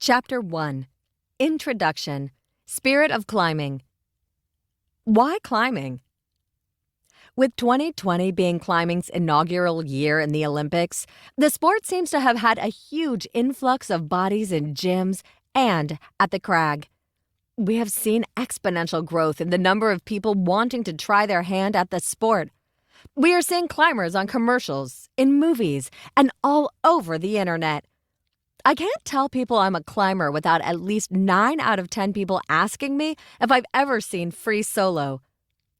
Chapter 1 Introduction Spirit of Climbing. Why climbing? With 2020 being climbing's inaugural year in the Olympics, the sport seems to have had a huge influx of bodies in gyms and at the crag. We have seen exponential growth in the number of people wanting to try their hand at the sport. We are seeing climbers on commercials, in movies, and all over the internet. I can't tell people I'm a climber without at least 9 out of 10 people asking me if I've ever seen free solo.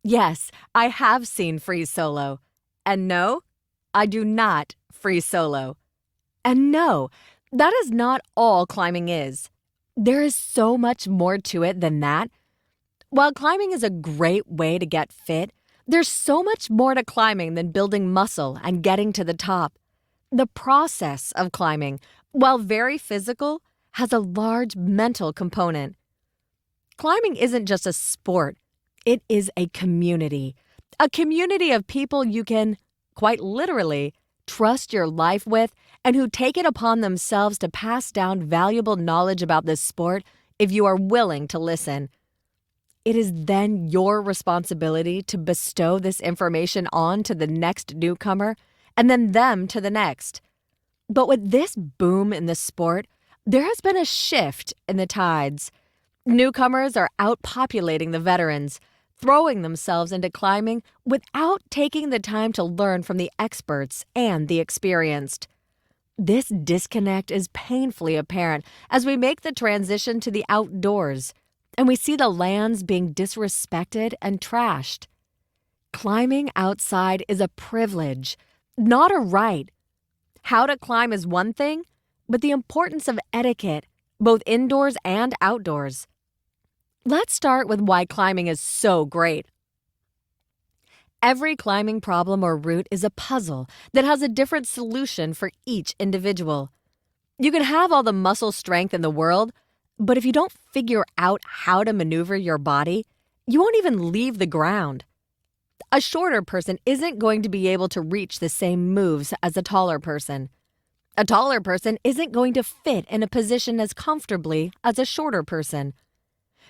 Yes, I have seen free solo. And no, I do not free solo. And no, that is not all climbing is. There is so much more to it than that. While climbing is a great way to get fit, there's so much more to climbing than building muscle and getting to the top. The process of climbing, while very physical, has a large mental component. Climbing isn't just a sport. It is a community of people you can, quite literally, trust your life with and who take it upon themselves to pass down valuable knowledge about this sport if you are willing to listen. It is then your responsibility to bestow this information on to the next newcomer and then them to the next. But with this boom in the sport, there has been a shift in the tides. Newcomers are outpopulating the veterans, throwing themselves into climbing without taking the time to learn from the experts and the experienced. This disconnect is painfully apparent as we make the transition to the outdoors, and we see the lands being disrespected and trashed. Climbing outside is a privilege, not a right. How to climb is one thing, but the importance of etiquette, both indoors and outdoors. Let's start with why climbing is so great. Every climbing problem or route is a puzzle that has a different solution for each individual. You can have all the muscle strength in the world, but if you don't figure out how to maneuver your body, you won't even leave the ground. A shorter person isn't going to be able to reach the same moves as a taller person. A taller person isn't going to fit in a position as comfortably as a shorter person.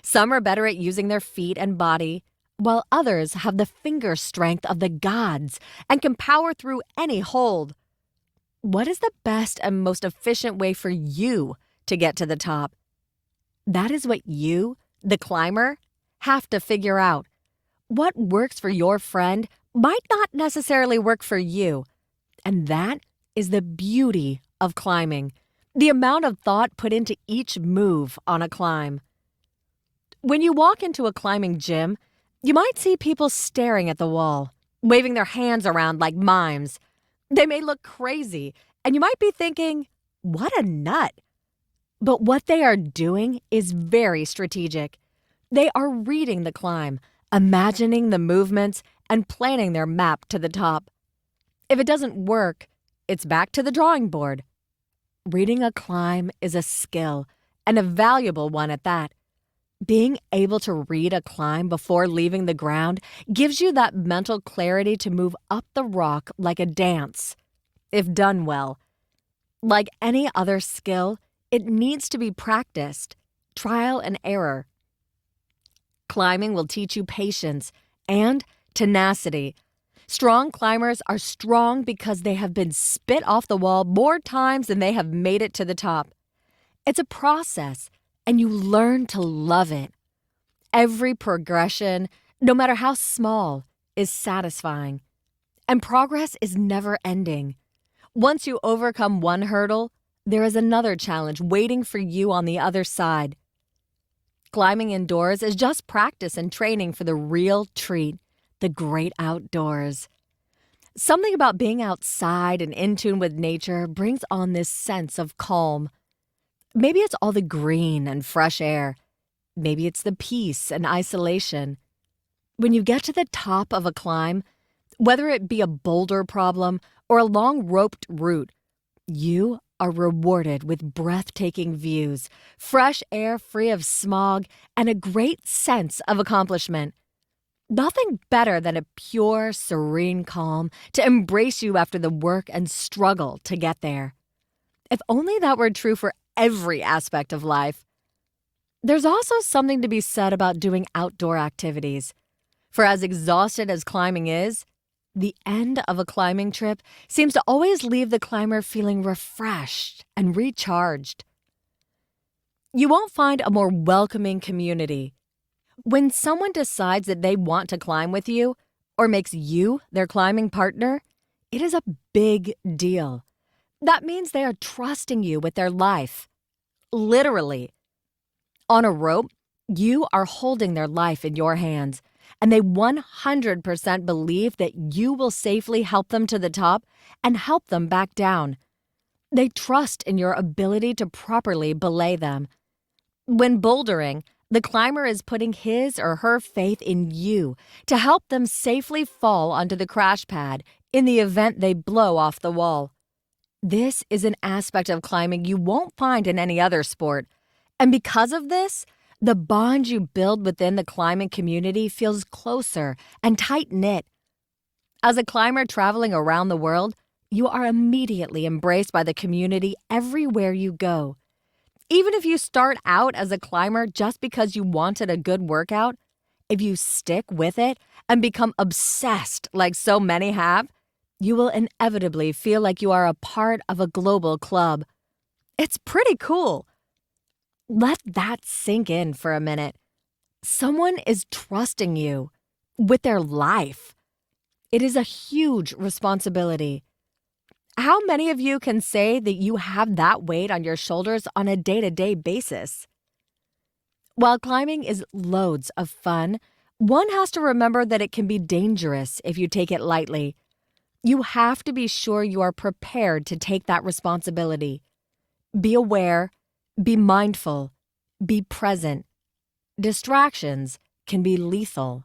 Some are better at using their feet and body, while others have the finger strength of the gods and can power through any hold. What is the best and most efficient way for you to get to the top? That is what you, the climber, have to figure out. What works for your friend might not necessarily work for you. And that is the beauty of climbing, the amount of thought put into each move on a climb. When you walk into a climbing gym, you might see people staring at the wall, waving their hands around like mimes. They may look crazy, and you might be thinking, what a nut. But what they are doing is very strategic. They are reading the climb, imagining the movements, and planning their map to the top. If it doesn't work, it's back to the drawing board. Reading a climb is a skill, and a valuable one at that. Being able to read a climb before leaving the ground gives you that mental clarity to move up the rock like a dance, if done well. Like any other skill, it needs to be practiced, trial and error. Climbing will teach you patience and tenacity. Strong climbers are strong because they have been spit off the wall more times than they have made it to the top. It's a process, and you learn to love it. Every progression, no matter how small, is satisfying. And progress is never ending. Once you overcome one hurdle, there is another challenge waiting for you on the other side. Climbing indoors is just practice and training for the real treat, the great outdoors. Something about being outside and in tune with nature brings on this sense of calm. Maybe it's all the green and fresh air. Maybe it's the peace and isolation. When you get to the top of a climb, whether it be a boulder problem or a long roped route, you are rewarded with breathtaking views, fresh air free of smog, and a great sense of accomplishment. Nothing better than a pure, serene calm to embrace you after the work and struggle to get there. If only that were true for every aspect of life. There's also something to be said about doing outdoor activities. For as exhausted as climbing is, the end of a climbing trip seems to always leave the climber feeling refreshed and recharged. You won't find a more welcoming community. When someone decides that they want to climb with you or makes you their climbing partner, it is a big deal. That means they are trusting you with their life. Literally. On a rope, you are holding their life in your hands, and they 100% believe that you will safely help them to the top and help them back down. They trust in your ability to properly belay them. When bouldering, the climber is putting his or her faith in you to help them safely fall onto the crash pad in the event they blow off the wall. This is an aspect of climbing you won't find in any other sport. And because of this, the bond you build within the climbing community feels closer and tight-knit. As a climber traveling around the world, you are immediately embraced by the community everywhere you go. Even if you start out as a climber just because you wanted a good workout, if you stick with it and become obsessed like so many have, you will inevitably feel like you are a part of a global club. It's pretty cool. Let that sink in for a minute. Someone is trusting you with their life. It is a huge responsibility. How many of you can say that you have that weight on your shoulders on a day-to-day basis? While climbing is loads of fun, one has to remember that it can be dangerous if you take it lightly. You have to be sure you are prepared to take that responsibility. Be aware, be mindful, be present. Distractions can be lethal.